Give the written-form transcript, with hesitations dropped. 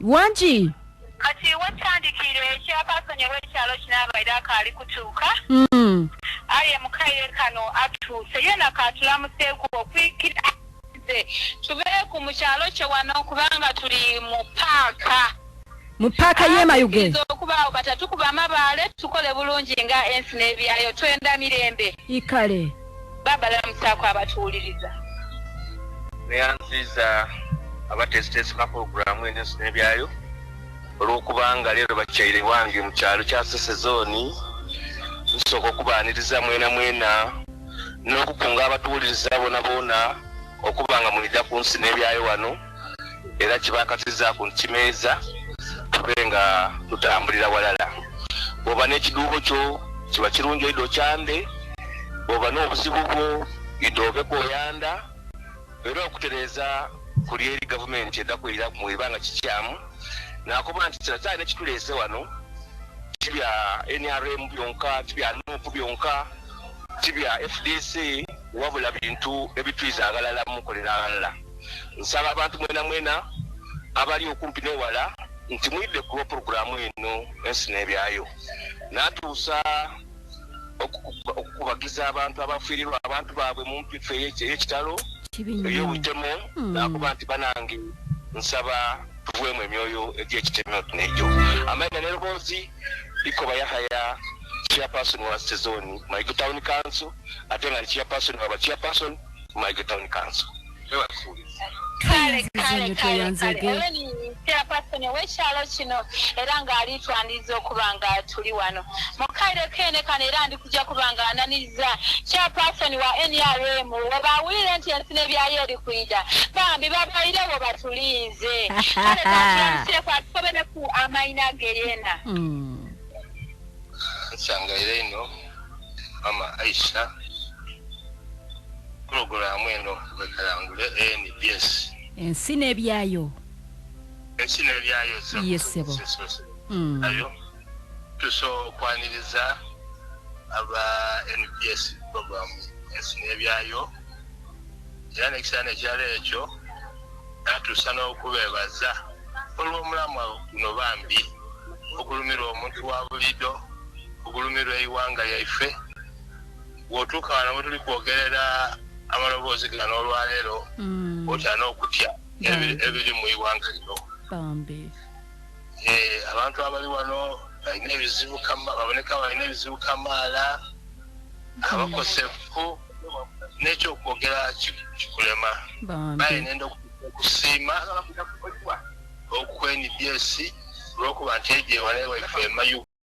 Wanji kati watandikire chairperson w'ekyalo kinabaira akali kutuuka aye mukaire kano atuse yena katulamuseeko okwikira tubeeku mu kyalo kye wano kubanga tuli mu paaka y'emayuge okubaawo batatukuba amabaale tukole bulungi nga ensi n'ebyayo twenda mirembe ikale babalamusaako abatuwuliriza neyanziza abatesitesika poroguramu ensi n'ebyayo olw'okubanga leero bakyaire wange mu kyalo kya Sesezoni nsooka okubaaniriza mwena n'okukunga abatuwuliriza boona okubanga mwija ku nsi n'ebyayo wano era kibakatiza ku nkimeeza tube nga tutambulira walala bw'oba n'ekiduuko kyo kiba kirungi oida okyande bw'oba n'obuzibu bwo ida obeko oyanda era okutereeza kuli eri gavumenti edakwirira mu ibanga kikyamu nakuba nti kirakyalina ekituleese wano tibya NRM byonka tibya NUP byonka tibya FDC wabula bintu ebitwizagalala mukolera agalala nsaba abantu mwena abali okumpi newala nti mwidde ku programu eno ensi n'ebyayo natuusa okukubagiza abantu abafiirirwa abantu baabwe mu mpifo ey'ekitalo ey'obutemo nakuba nti banange nsaba tuvuemu emyoyo egy'ekitemo n'ekyo amaina n'eroboozi Ikoba Yahaya chairperson wa Sezoni Mayigo Town Council ate nga chairperson wa chairperson Mayigo Town Council kale chairperson w'ekyalo kino era ng'ali twandiza okubanga tuli wano mukaire kene kano era ndi kujja kubanga ananiza chairperson wa NRM webawulire nti ensi n'ebyayo eri kwida bambi babaire bo batulinze kale katulamuseeko atusobereku amaina ge yena Sangaire ino mama Aisha programu eno bekalangule NBS ensi n'ebyayo yesebo ayo tuso kwaniriza aba NBS programu ensi n'ebyayo yana kisana kyale ekyo atusana okubebaza olw'omulamu no bambi okulumira omuntu wa bulido okulumirwa iwanga yaife wotuka wana mutuli kwogerera amaloboozi gano olwaleero otyana okutya ebiri mu iwanga lino bambi abantu abali wano balina ebizibu baboneka balina ebizibu kamaala abakosefu n'ekyokwogera kikulema bayinenda okusiima okwenibyeesi olw'okuba nti ejje waleewa ife emayuga